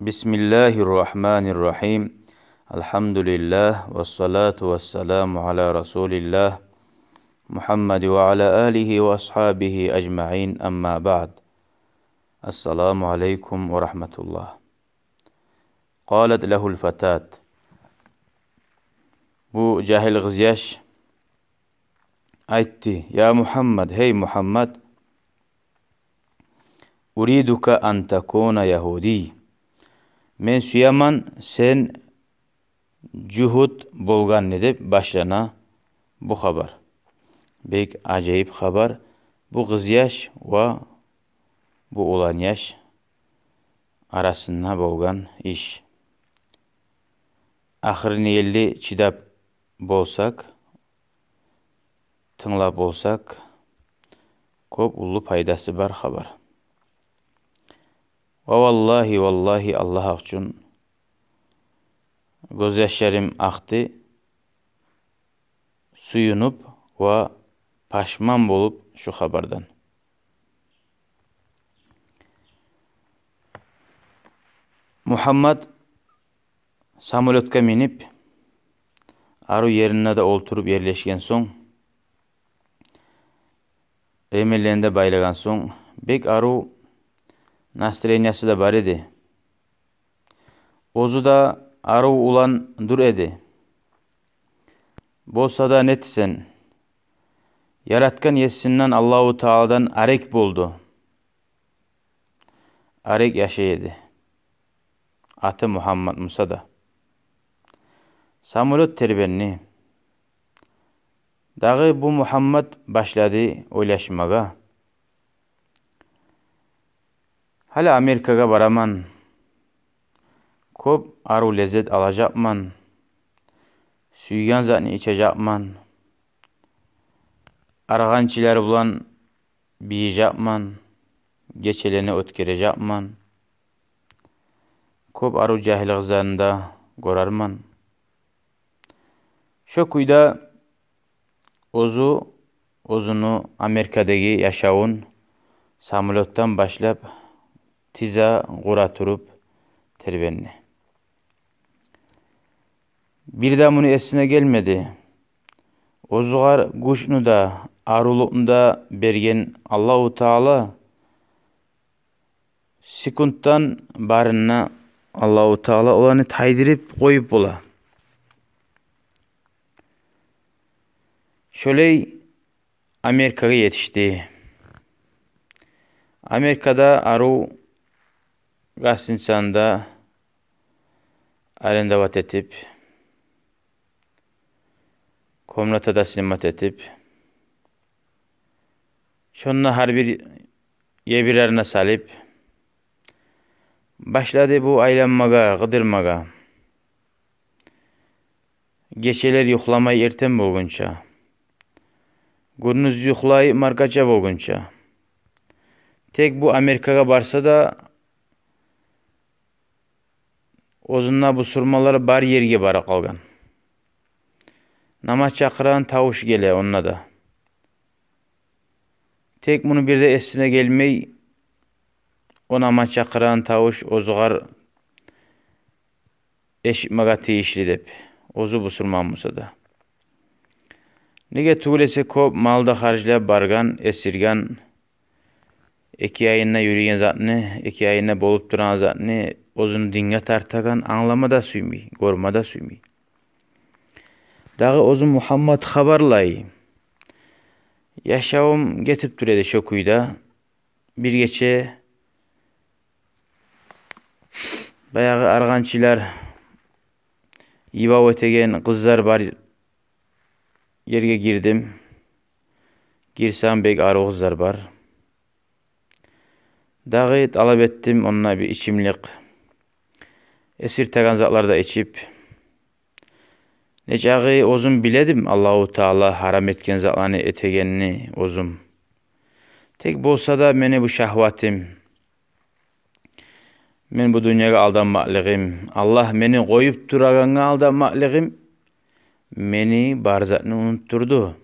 Bismillahirrahmanirrahim. Elhamdülillah ve salatu ve selamu ala Resulillah Muhammed ve ala alihi ve ashabihi ecma'in amma ba'd. Esselamu aleyküm ve rahmetullah. Qalet lehul fetat. Bu cahil kız yaş aytti. Ya Muhammed, hey Muhammed, uriduka an takuna Yahudi. Men suyaman sen cuhud bolgan edip başlana bu haber. Bek acayip haber. Bu kız yaş ve bu olan yaş arasında bolgan iş. Ahırını elli çidap bolsak, tınlap bolsak, kop ulu paydası var haber. Ve vallahi Allah için gözyaşlarım aktı, suyunup ve paşman bolup şu haberden. Muhammed samolotka minip aru yerine de oturup yerleşken son emellerinde baylagan son bek aru nastrenyası da bar edi. Ozu da aru ulan dur edi. Bolsa da netsen yaratkan yesinden Allahu Teala'dan arek buldu. Arek yaşaydı. Atı Muhammed Musa da. Samolot terbenni. Dağı bu Muhammed başladı oylaşmaga. Hala Amerika'ga baraman. Kop aru lezzet alacakman. Süygan zatını içecekman. Arğançiler bulan biyecekman. Geçeleni ötkerecekman. Kop aru cahil kızlarında gorarman. Şu kuyda ozunu Amerika'daki yaşavun samolottan başlap tiza gura turup terbenni. Bir de bunu esine gelmedi. Ozugar guşnu da arulukunda bergen Allahu Teala sekunddan barına Allahu Teala olanı taydırıp koyup bola. Şöyle Amerika'ya yetişti. Amerika'da aru gazinçanda arendavat etip komnatada sinemat etip şonuna her bir yebirlerine salip başladı bu aylanmaga, gıdırmaga. Geçeler yuhlamayı erten bolgunça. Gündüz yuhlayı markaça bolgunça. Tek bu Amerika'ya barsa da ozunla bu surmalar bar yerge bara kalgan. Namaz çakıran tavuş gele onunla da. Tek bunu bir de esine gelmey o namaz çakıran tavuş ozugar eşitmaga teyişli dep. Ozu bu surman musa da. Nege tuğlese kop malda harcıla bargan, esirgan, iki ayına yürüyen zatını, iki ayına bolup duran zatını ozunu dinge tartagan anlamada suymi, gormada suymi. Dağı ozun Muhammed habarlay. Yaşavım getip durede şokuyda. Bir geçe bayağı arğançiler ibav etegen kızlar var yerge girdim. Girsem bek arı kızlar var. Dağı talep ettim onunla bir içimlik. Esir tagan zatlarda içip. Necağı ozum biledim Allahu Teala haram etken zatlarını etegenini ozum. Tek bolsa da meni bu şahvatim. Men bu dünyaya aldanmaklığım. Allah meni koyup duragana aldanmaklığım. Meni barzatını unutturdu.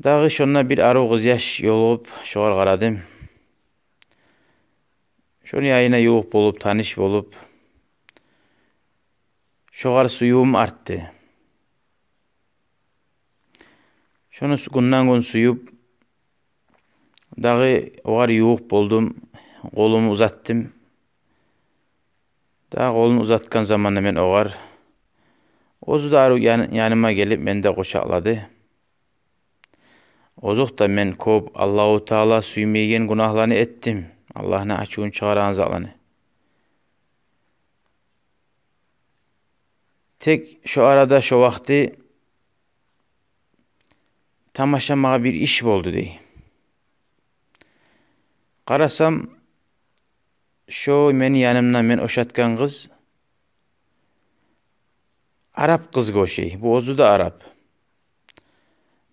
Dağı şonna bir arı kız yaş yolup şoğar karadım. Şonu yayına yoğuk bolup, tanış bolup, şoğar suyum arttı. Şonu günden gün suyup, dağı oğar yoğuk boldum, kolumu uzattım. Dağı kolunu uzatkan zamanı men oğar. Ozu da yanıma gelip men de koşakladı. Ozuk da men kop Allahu Teala süymeygen günahlarını ettim. Allah'ına açığın çağıran zatlarını. Tek şu arada şu vakti tamaşamağa bir iş boldu dey. Qarasam şu meni yanımdan men oşatkan kız Arap kız goşey. Bu ozu da Arap.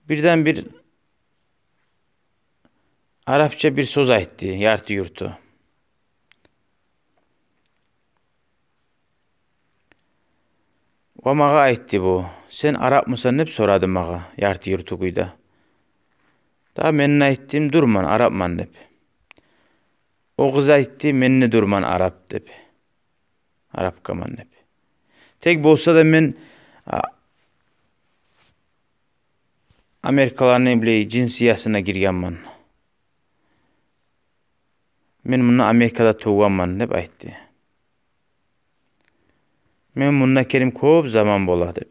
Birden bir Arapça bir söz aytti yartı yurtu. O mağa aytti bu. Sen Arap mısın hep soradı mağa yartı yurtu kuyda. Da men ayttim durman Arapman dep. O kız aytti menni durman Arap dep. Arap kaman dep. Tek bolsa da men Amerikalarının bile cinsiyasına girganman. Men bunu Amerika'da tuğanman dep aytti. Men bununla kelim kop zaman bola dep.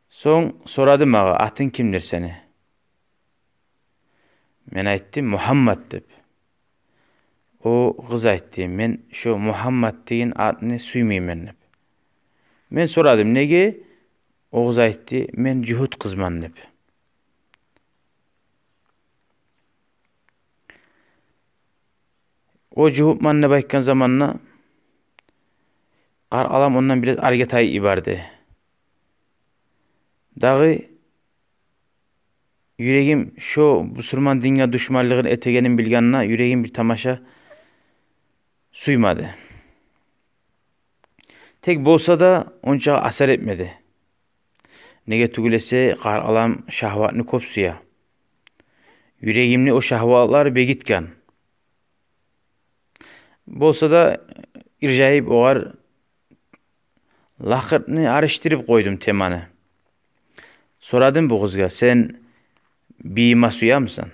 Son soradı mağa atın kimdir seni? Men ayttim Muhammed dep. O kız aytti men şu Muhammed deyin adını suymaymen dep. Men soradım nege? O kız aytti men Cühut kızman dep. O Cühut manne baykan zamanla qar alam ondan biraz argetay ibardı. Dağı yüreğim şu Müslüman dinine düşmanlığın etegenin bilganına yüreğim bir tamaşa suymadı. Tek bolsa da onca asar etmedi. Nege tugulese qar alam şahvatını kopsuya. Yüreğimni o şahvatlar begitken. Bolsa da irjayip oğar lakırtını araştırıp koydum temanı. Soradım bu kızga sen biyima suya mısın?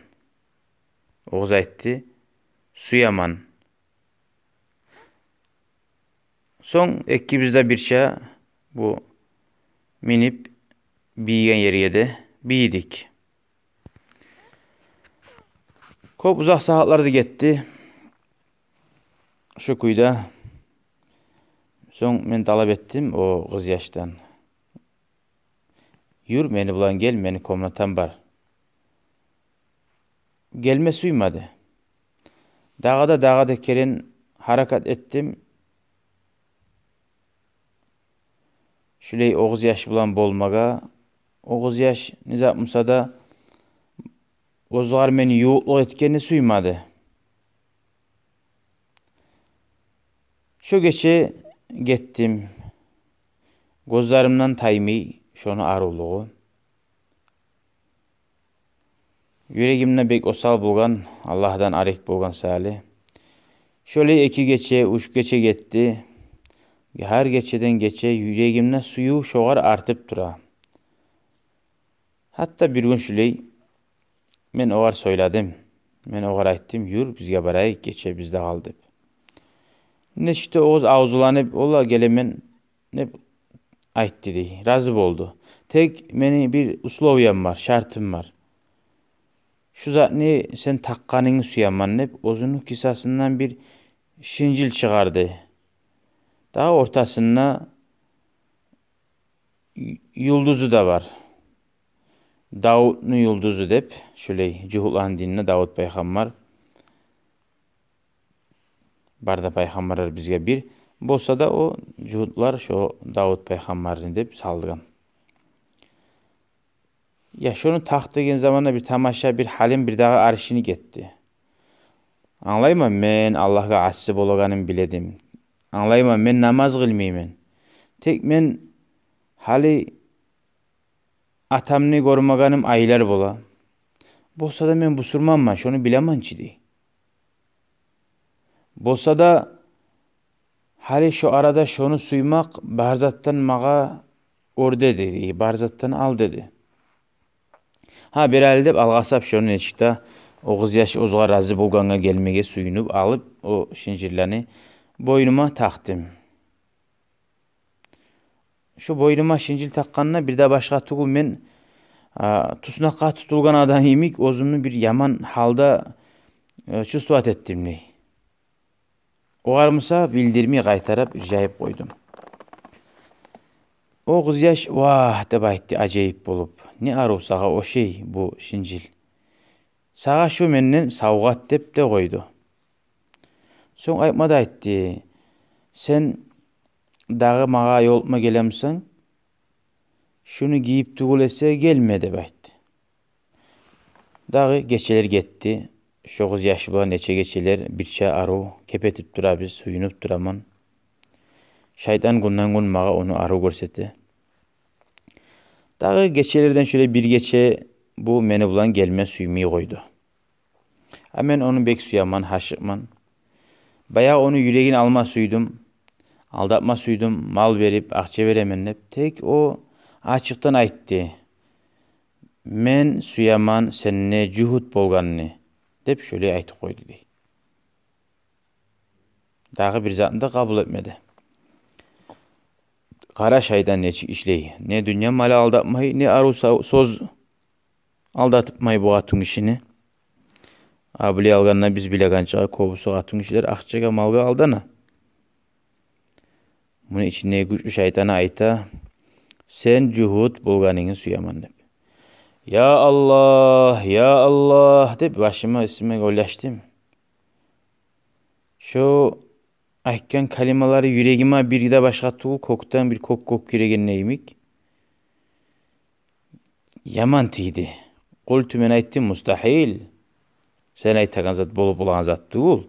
O kız aytti suyaman. Son ekibizde bir şey bu minip biyigen yeriye de biydik. Kop uzak saatlarda gitti. Şu kuyda son men talep ettim o kız yaştan. Yür meni bulan gel meni komnatan var. Gelme suymadı. Dağda keren harakat ettim. Şüley 9 yaş bulan bolmaga. 9 yaş nizapmısa da ozgar meni yoğukluk etkeni suymadı. Şu geçe gittim. Gözlerimden taymi şonu aruluğu. Yüreğimne bek osal bulgan, Allah'dan arek bulgan sali. Şöyle 2 geçe, 3 geçe gitti. Her geçeden geçe yüreğimne suyu şoğar artıp dura. Hatta bir gün şüley men oğar söyledim. Men oğar ayttim, yür bizge barayık geçe bizde kaldı. Neşte oğuz ağzulanıp ola gelemen ne aytti dey. Razı oldu. Tek meni bir usloviyam var, şartım var. Şu zatni sen takkanını suyaman nep ozunun kisasından bir şincil çıkardı. Daha ortasında yıldızı da var. Davut'un yıldızı dep şöyle Cühut'un dinine Davut peygamber barda peygamberler bizge bir bolsa da o Cühutlar şu Davut peygamberini dep saldıgan. Ya şunu taktığın zamanda bir tamaşa bir halim bir daha arşini gitti. Anlayma men Allah'a assi bolaganym biledim. Anlayma men namaz kılmayman. Tek men hali atamni görmaganym aylar bola. Bolsa da men busurmanman, şonu bileman çidi. Bolsa da hali şu arada şonu suymak barzattan mağa or dedi. Barzattan al dedi. Ha bir elde algasap şonu neçikta 9 yaş ozga razı bolganga gelmege suyunup alıp o şinjirlerini boynuma taktım. Şu boynuma şinjil takkanına bir de başka tugul men tusnakka tutulgan adam imik ozumnu bir yaman halda çustuat ettim ne. Oğarmısa bildirmeyi kaytarıp jayıp koydum. O kız yaş vah dep aytты acayip bolup. Ne arı sağa o şey bu şinjil. Sağa şu menden savgat dep de koydu. Soň aytmada aytdı. Sen dağı mağa yolma gelemsen şunu giyip tugulese gelme dep aytdı. Dağı geçeler getdi. 9 yaşı bolan neçe geçeler birçe arı kepetip durabız, suyunup duraman. Şaytan günden gün mağa onu arı görsetdi. Dağı geçelerden şöyle bir geçe bu meni bulan gelme suyumu koydu. Hemen onu bek suyaman, haşıkman. Bayağı onu yüreğin alma suydum. Aldatma suydum, mal verip, akçe veremenlep. Tek o açıktan aytdı. Men suyaman senne juhut bolganını. Dep şöyle aytı koydu dey. Dağı bir zatını da kabul etmedi. Kara şaydan neçik işleyi. Ne dünya malı aldatmayı, ne arı soz aldatıpmayı bu atın işini. Abili alganına biz bile gançağa kovusu atın işler akçaga malga aldana. Bunu içine güçlü şeytana ayta. Sen juhut bolganını suyaman dep. Ya Allah, ya Allah dep başıma isime gollaştım. Şu aytkan kalimaları yüreğime bir de başka tuğul koktan bir kok yüreğin neyimik. Yaman tiydi. Kultu men ayttim mustahil. Sen aytagan zat bolup ulan zat tuğul.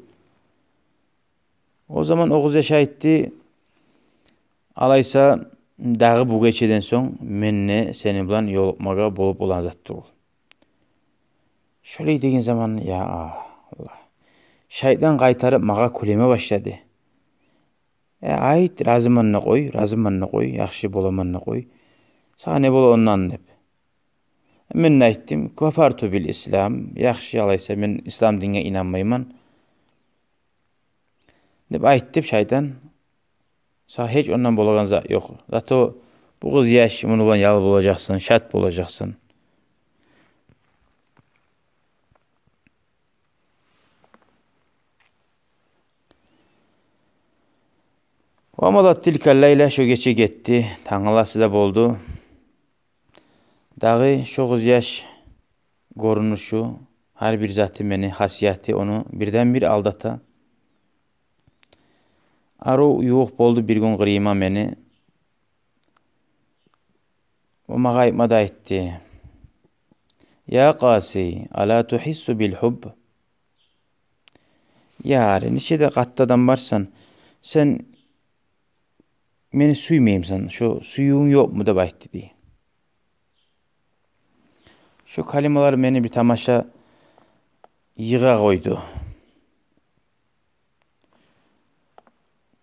O zaman 9 yaş aytdı. Alaysa dağı bu geçeden son menne seni bilan yolukmaga bolup ulan zat tuğul. Şöyle degen zaman ya Allah. Şeytan kaytarıp maga kuleme başladı. Ayt razımanna koy, yaxşı bolamanna koy. Sağa ne bola ondan dep. Men aytdim, kafartu bil İslam. Yaxşı alaysa men İslam dinine inanmayman. Dep ayt dep şeytan. Sağa hiç ondan bolagan zat yok. Zato bu kız yaş, bunu bilan yal bolacaksın, şat bolacaksın. Amalat tilka leyla şu geçe gitti. Taňalası da boldu. Dağı 9 yaş görünüşü, her bir zatı meni, hasiyeti onu birden bir aldata. Arı yuğuk boldu bir gün gırıyma meni. O mağa aytmada aytdı. Ya qasi, ala tuhissu bil hub. Yari, neçede qattadan barsan, sen meni suymayımsan, şu suyun yok mu da aytdı diye. Şu kalimalar meni bir tamaşa yığa koydu.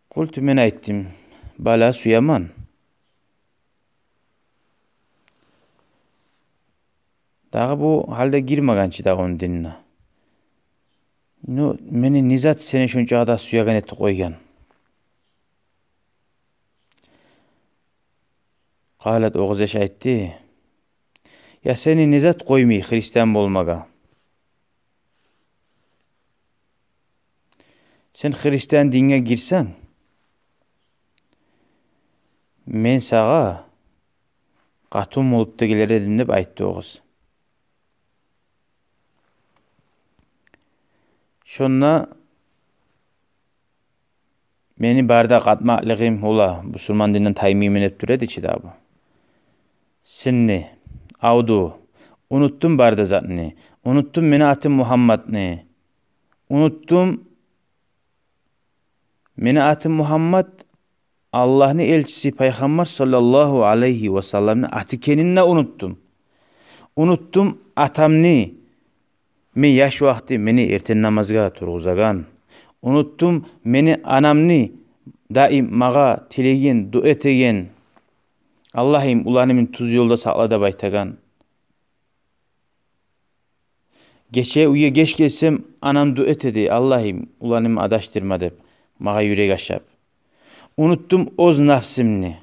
Kultu men aytdim, bala suyaman. Dağı bu halde girmagançı da onun dinine. Meni nizat seni şunca da suyagan etti koygan. Qalat 9 yaş aytdı. Ya seni nizat koymayı Hristiyan bolmaga. Sen Hristiyan dinine girsen, men sağa katım olup da gelir edin dep aytdı o kız. Şonna meni barda katmaklığım ola, Müslüman dininden taymimin hep duredi çi da bu. Sinni, avdu, unuttum barda zatni, unuttum meni atım Muhammadni, unuttum meni atım Muhammad, Allah'ın elçisi Peygamber sallallahu aleyhi ve sellem'ni atikeninle unuttum. Unuttum atamni, men yaş vakti meni erten namazga turguzagan. Unuttum meni anamni daim maga tilegen, dua etegen. Allah'ım ulanımın tuz yolda sakla da baytagan. Geçe uya geç gelsem anam dua etedi. Allah'ım ulanımı adaştırma dep. Maga yürek aşap. Unuttum oz nafsimni.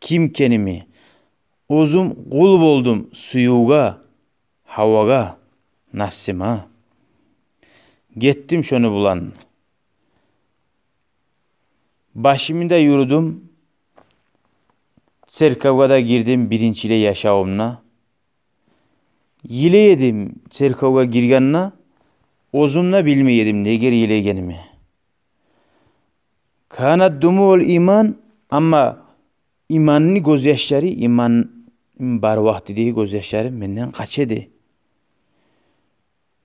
Kim kenimi. Ozum kul boldum suyuga, havaga, nafsima. Gittim şunu bulan. Başımda yürüdüm. Serkavga girdim birinçile yaşavımna. Yile yedim serkavga girganna. Ozumna bilmeyedim ne geri yilegenimi. Kanat dumul iman ama imanni gözyaşları iman bar vakti diye gözyaşları menden kaçedi.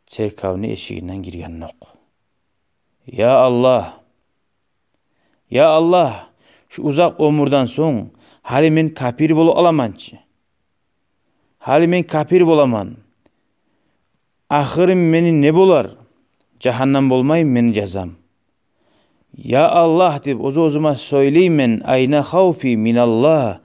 Serkavni eşiğinden girgan nok. Ya Allah. Ya Allah. Şu uzak omurdan son hali men kapir bolu alamançı. Hali men kapir bolaman. Ahırım meni ne bolar? Cehennem bolmayım meni cezam. Ya Allah deb ozuma söyleyim men ayna havfi minallah.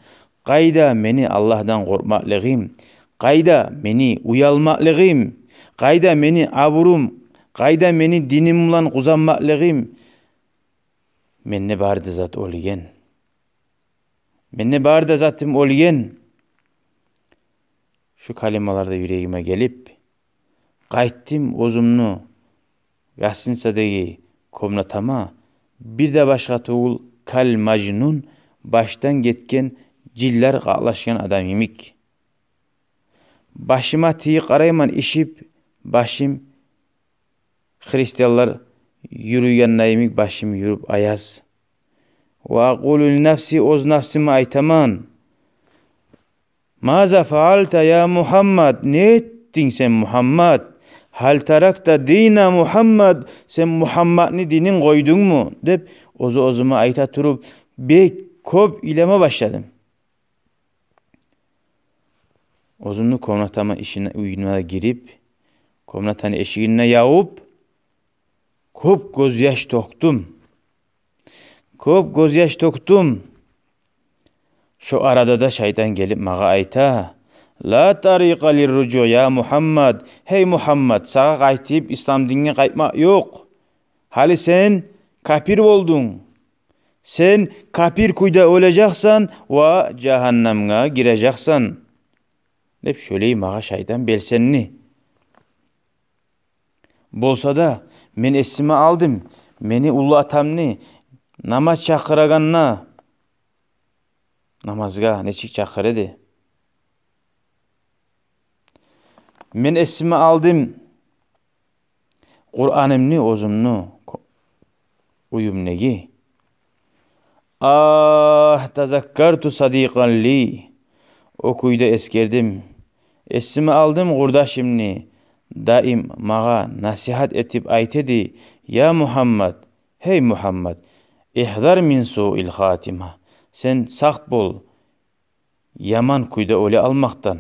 Qayda meni Allah'dan korkmaklığım. Qayda meni uyalmaklığım. Qayda meni aburum. Qayda meni dinim ulan kuzanmaklığım. Menne bardı zat oligen. Menne bardı zatım oligen. Şu kalimalarda yüreğime gelip qayttim ozumnu Yasinsadagi komnatama bir de başka tuğul kal majnun baştan getken ciller qaqlaşgan adam yemik. Başıma tiyi qarayman işip başım Hristiyanlar yürüyen nayimik başım yürüp ayaz. Ve aqulul nefsi oz nefsime aytaman. Maza faalta ya Muhammed? Ne ettin sen Muhammed? Hal tarakta dina Muhammed? Sen Muhammed'ni dinin koydun mu? Dep ozuma ayta turup bek kop ileme başladım. Ozumlu komnatama işine uygunluğa girip komnatanı eşiğine yağıp kop gözyaş toktum. Kop gözyaş toktum. Şu arada da şeytan gelip mağa ayta. La tariqa lirrucu ya Muhammed. Hey Muhammed sağa qaytip İslam dinine qaytma yok. Hali sen kapir oldun. Sen kapir kuyda olacaksan ve cehennemga gireceksan. Hep şöyle mağa şeytan belsenni. Bolsa da men esime aldım. Meni ulu atamni namaz çakıraganna. Namazga neçik çakır edi. Men esime aldım. Kur'an'ımni ozumnu uyumnegi. Ah tazakkartu sadiqan li. Okuyda eskerdim. Esime aldım kurdaşımni. Daim mağa nasihat etip aytedi. Ya Muhammed. Hey Muhammed. İhdar min su'il hatima. Sen sak bol. Yaman kuyda öyle almaktan.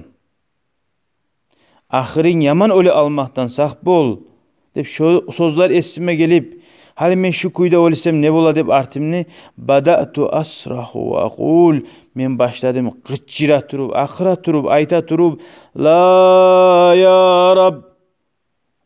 Ahirin yaman öyle almaktan sak bol. Dep şu sözler esime gelip hali men şu kuyda ölsem ne bola dep artimni bada'tu asrahu ve aqul men başladım gıççira turup ahira turup ayta turup la ya Rab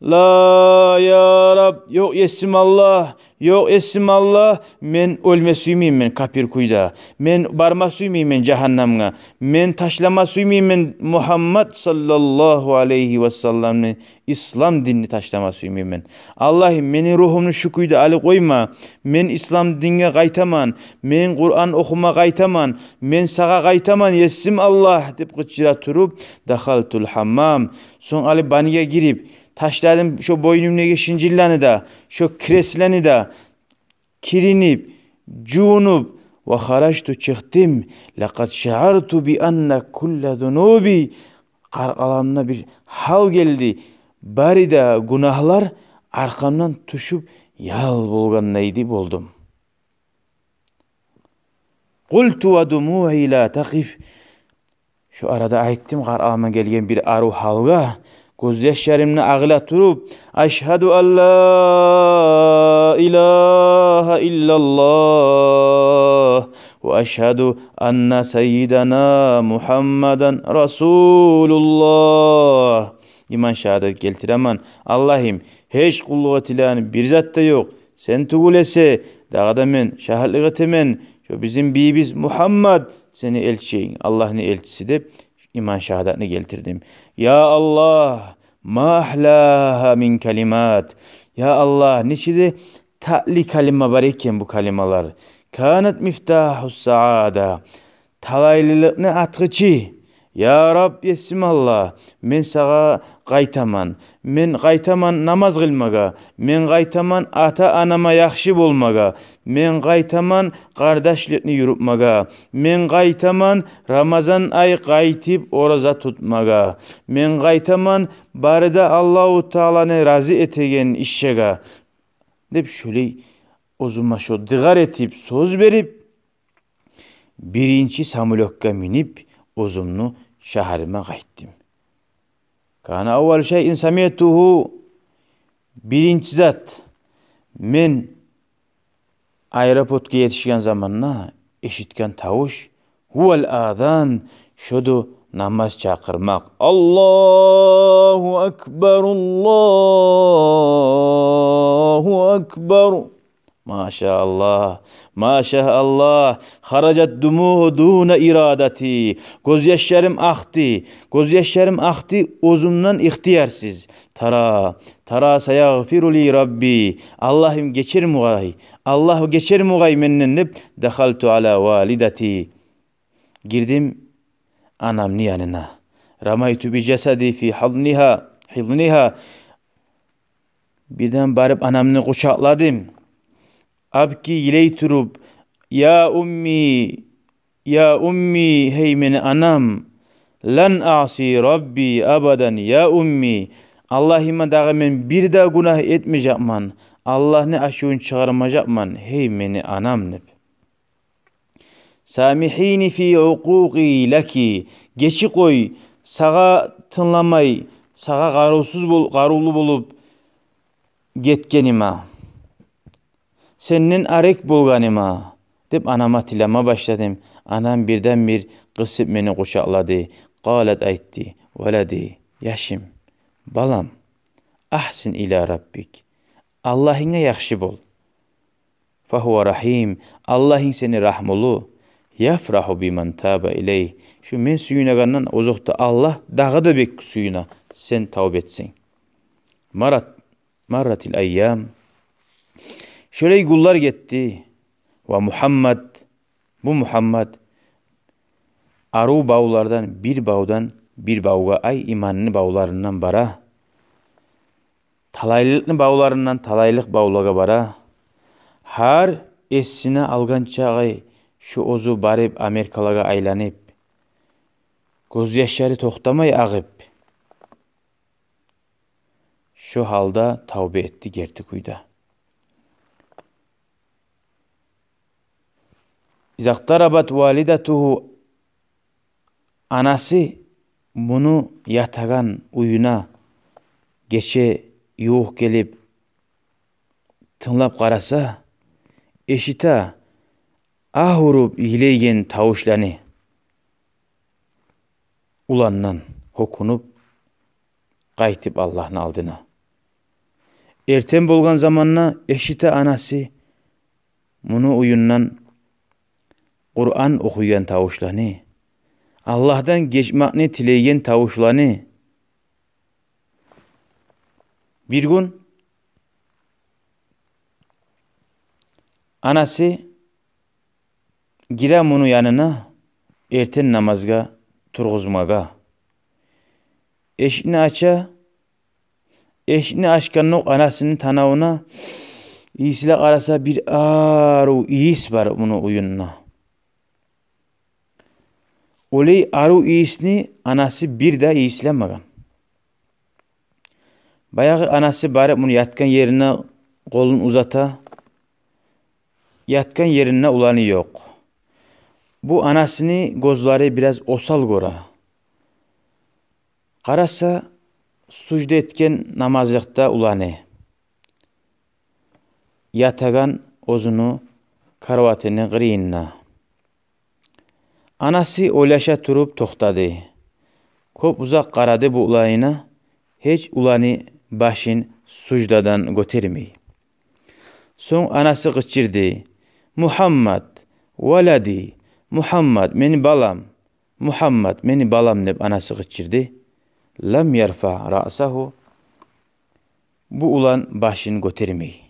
la ya Rab yok yesim Allah yok esim Allah men ölme suymuyum men kapir kuyda men barma suymuyum men cehennemga men taşlama suymuyum men Muhammed sallallahu aleyhi ve sellem'ni İslam dinini taşlama suymuyum men Allah'ım meni ruhumnu şu kuyda ali koyma men İslam dinine qaytaman men Kur'an okuma qaytaman men sağa qaytaman yesim Allah dep gıçıra turup dakhaltul hammam son ali baniye girip taşladım şu boynumdaki şincillanı da, şu kresleni da, kirinip, cunup, ve haraçtu çıktım. Laqad şa'artu bi anna kulla zunubi. Alamına bir hal geldi. Bari da günahlar arkamdan tuşup yal bolgan neydi boldum. Qultu ve dumu'i la taqif. Şu arada ayttim alamına gelgen bir aru halga. göz yaşlarımni agla turup Eşhedü en la ilahe illallah ve eşhedü enne seyyidena Muhammeden Resulullah. İman şehadet keltireman. Allah'ım hiç kulluğa tilanı bir zat da yok. Sen tugulese dağda men şahitlik etemen. Şu bizim biyimiz Muhammed seni elçiyin. Allah'ın elçisi de iman şehadetini getirdim. Ya Allah ma ahlaha min kelimat. Ya Allah niçide ta'li kalime var iken bu kalimalar. Kanat miftahus saada. Talaylılıkны atgıcı. Ya Rab Yesimallah, men sağa qaytaman. Men qaytaman namaz kılmaga. Men qaytaman ata anama yaxşı bolmaga. Men qaytaman kardeşlikni yurupmaga. Men qaytaman Ramazan ay qaytip oraza tutmaga. Men qaytaman barida Allahu Taala'nı razı etegen işşega. Dep şöyle ozuma şo dıgar etip söz verip birinci samolokka minip ozumnu şaharıma qaytdim. Kana avval şey insamiyetuhu birinci zat men aeroportga yetişken zamanna eşitken tavuş huvel azan şodu namaz çakırmak. Allahu Ekber, Allahu Ekber. Maşallah, maşallah. Haracat dumuhu duna iradeti. Gözyaşlarım aktı. Gözyaşlarım aktı ozumdan ihtiyarsız. Tara sayagfiru li Rabbi. Allah'ım geçer mugay. Allah geçer mugay mennenip dehaltu ala valideti. Girdim anamın yanına. Ramaytu bi cesedi fi hidniha. Birden barıp anamını kucakladım. Abki yiley turup ya ummi hey meni anam lan asi Rabbi abadan ya ummi. Allah'ıma dağı men bir daha günah etmeyecekman. Allah'ını aşığın çıkarmayacakman. Hey meni anam nep. Samihini fi uquqi leki. Geçi koy. Sağa tınlamay. Sağa garulu bulup getkenima. Senin arek bulganıma. Dep anama tilama başladım. Anam birden bir kısıp beni kucakladı. Qalet aytti. Veledi. Yaşım. Balam. Ahsin ila Rabbik. Allah'ına yaxşı bol. Fahuva rahim. Allah'ın seni rahmolu. Yafrahu biman taba ileyh. Şu men suyuna gannan ozokta Allah dağı da bek suyuna sen tavbe etsin. Marratil ayyam. Şöyle gullar gitti. Ve Muhammed, bu Muhammed aru bağlardan bir bağga ay imanını bağlarından bara. Talaylılıkны bağlarından talaylık bağlaga bara. Har esine algan çağay şu ozu barıp Amerikalaga aylanıp göz yaşları toxtamay ağıp şu halda tavbe etti gerti kuyda. İzaktarabat validetuhu anası bunu yatagan uyuna geçe yuh gelip tınlap qarasa eşita ahurup hileygen tavuşlani ulandan hokunup qaytip Allah'ın aldına. Erten bolgan zamanna eşita anası bunu uyundan Kur'an okuyan tavuşlani Allah'tan geçmakni tileygen tavuşlani bir gün anası girem onu yanına erten namazga turguzmaga. Eşini açkan nok anasının tanavına iyisiyle arasa bir aru iyis var bunu uyununa. Oley aru iyisini anası bir daha iyislenmeden. Bayağı anası bari bunu yatkan yerine kolunu uzata. Yatkan yerine ulanı yok. Bu anasını gözleri biraz osal gora. Qarasa sucde etken namazlıkta ulanı. Yatagan ozunu karvatını qırıyınna. Anası oylaşa turup toxtadı. Kop uzak qaradı bu ulayına. Hiç ulanı başın sucdadan götermey. Son anası qıçırdı. Muhammed, veladi, Muhammed meni balam, Muhammed meni balam deb anası qıçırdı. Lam yarfa ra'sahu. Bu ulan başını götermey.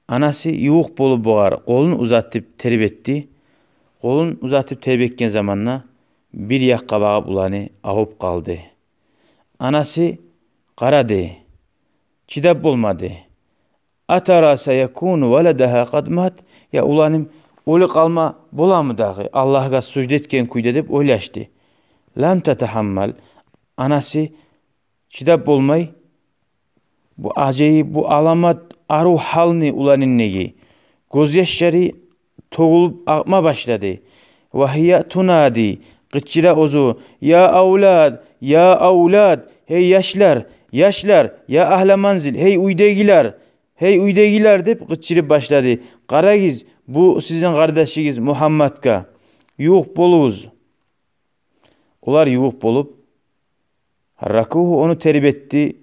Anası yuğuk bolu boğar, kolunu uzatıp terbetti. Kolunu uzatıp terbekken zamanla bir yakkabağı ulanı ahup kaldı. Anası qaradı. Çidap olmadı. Atara sayakunu veladaha qad mat. Ya ulanım ölü kalma bolamı dağı Allah'a sucd etken kuyda dep oylaştı. Lam tatahammal. Anası çidap olmay. Bu acayip bu alamat aru halni ulanın negi. Gözyaşları toğulup akma başladı. Vahiya tunadi. Gıççıra ozu. Ya avlad, ya avlad. Hey yaşlar, yaşlar. Ya ahle manzil. Hey uydegiler. Hey uydegiler deyip gıççırıp başladı. Qaragiz, bu sizin kardeşiniz Muhammed'ka. Yuğuk boluz. Onlar yuğuk bolup Rakuhu onu terbetti.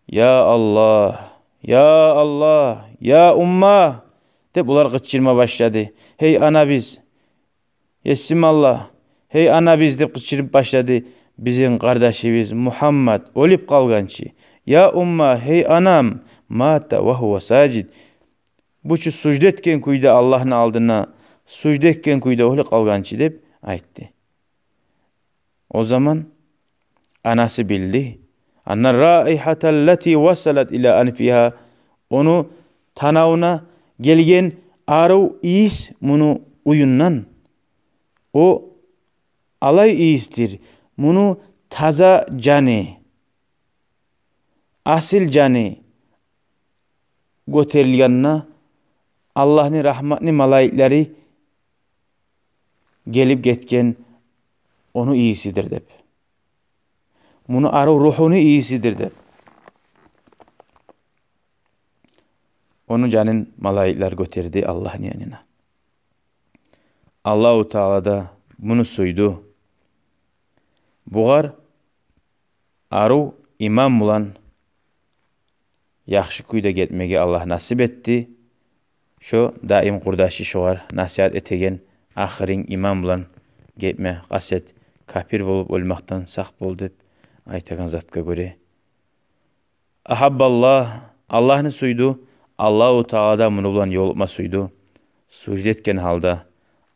Ya Allah, ya Allah, ya ummah de bunlar gıçırma başladı. Hey ana biz, yesim Allah, hey ana biz de gıçırıp başladı. Bizim kardeşimiz Muhammed ölüp kalgançı. Ya ummah, hey anam, mata ve huve sacid. Bu şu sucd etken kuyda Allah'ın aldığına, sucd etken kuyda ölüp kalgançı deyip aytti. O zaman anası bildi. Anna raihatallati vasalat ila anfiha. Onu tanavuna gelgen arı is bunu uyunnan. O alay istir. Bunu taza cani. Asil cani. Göterilganna Allah'ın rahmetli malaikleri gelip getken onu iyisidir dep. Bunu arı ruhunu iyisidir dep. Onu canın malaikler götürdü Allah'ın yanına. Allahu Teala da bunu suydu. Buğar arı imam bulan yaxşı kuyda getmege Allah nasip etti. Şu daim kurdaşı şoğar nasihat etegen ahirin imam bulan getme qaset kafir bolup ölmekten saq bol dep aytagan zatka göre. Ahabballah Allah'ını suydu. Allahu Teala bunu bulan yolupma suydu. Sucd etken halda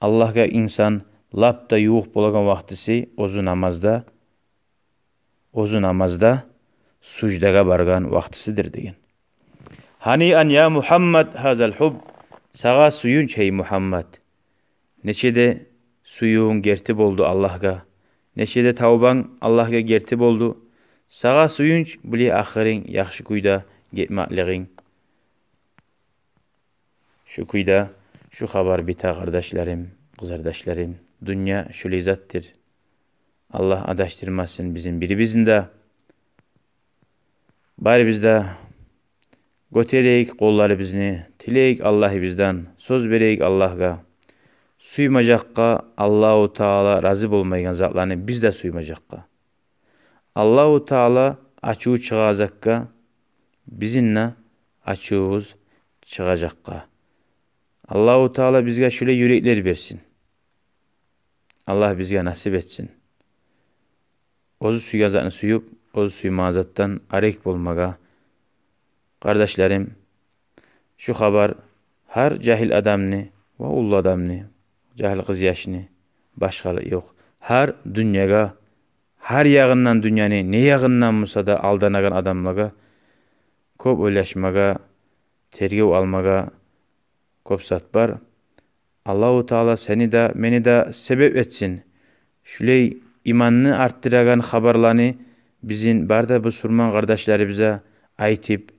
Allah'a insan lapta yuğuk bolagan vaxtısı ozu namazda sucdaga bargan vaxtısıdır degen. Hani an ya Muhammed hazal hub. Sağa suyunç hey Muhammed. Neçede suyun gertib oldu Allah'a. Neçede tavban Allah'a gertib oldu. Sağa suyunç bili ahirin yaxşı kuyda getmekliğin. Şu kuyda şu haber bita kardeşlerim, kızardaşlarım. Dünya şöyle zattır. Allah adaştırmasın bizim biribizin de. Bari bizde götereyik kolları bizni, tileyik Allah'ı bizden, söz vereyik Allah'a. Suymacakka Allahu Teala razı olmayan zatlarını biz de suymacakka. Allahu Teala açığı çıkacakka, bizinle açığımız çıkacakka. Allahu Teala bizge şöyle yürekler versin. Allah bizge nasip etsin. Ozu suygazatını suyup, ozu suymazattan arek bolmaga. Kardeşlerim, şu haber her cahil adamını ve ulu adamını, cahil kız yaşını başkalı yok. Her dünyaga, her yağından dünyanı ne yağından musa da aldanagan adamlaga, kop oylaşmaga, tergev almaga, kop sat var. Allahu Teala seni de meni de sebep etsin. Şüley imanını arttıragan haberlerini bizim barda bu Surman kardeşlerimize aytip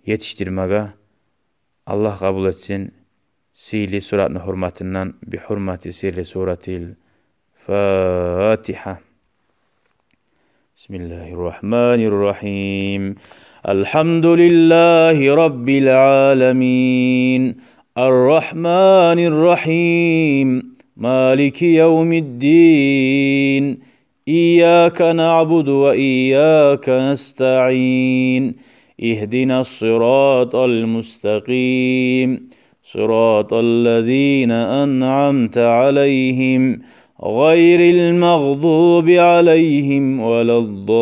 yetiştirmege Allah kabul etsin. Sili suratın hurmatından bi hurmati sili suratil Fatiha. بسم الله الرحمن الرحيم. الحمد لله رب العالمين، الرحمن الرحيم، مالك يوم الدين، إياك نعبد وإياك نستعين، اهدنا الصراط المستقيم، صراط الذين أنعمت عليهم غير المغضوب عليهم ولا الضالين.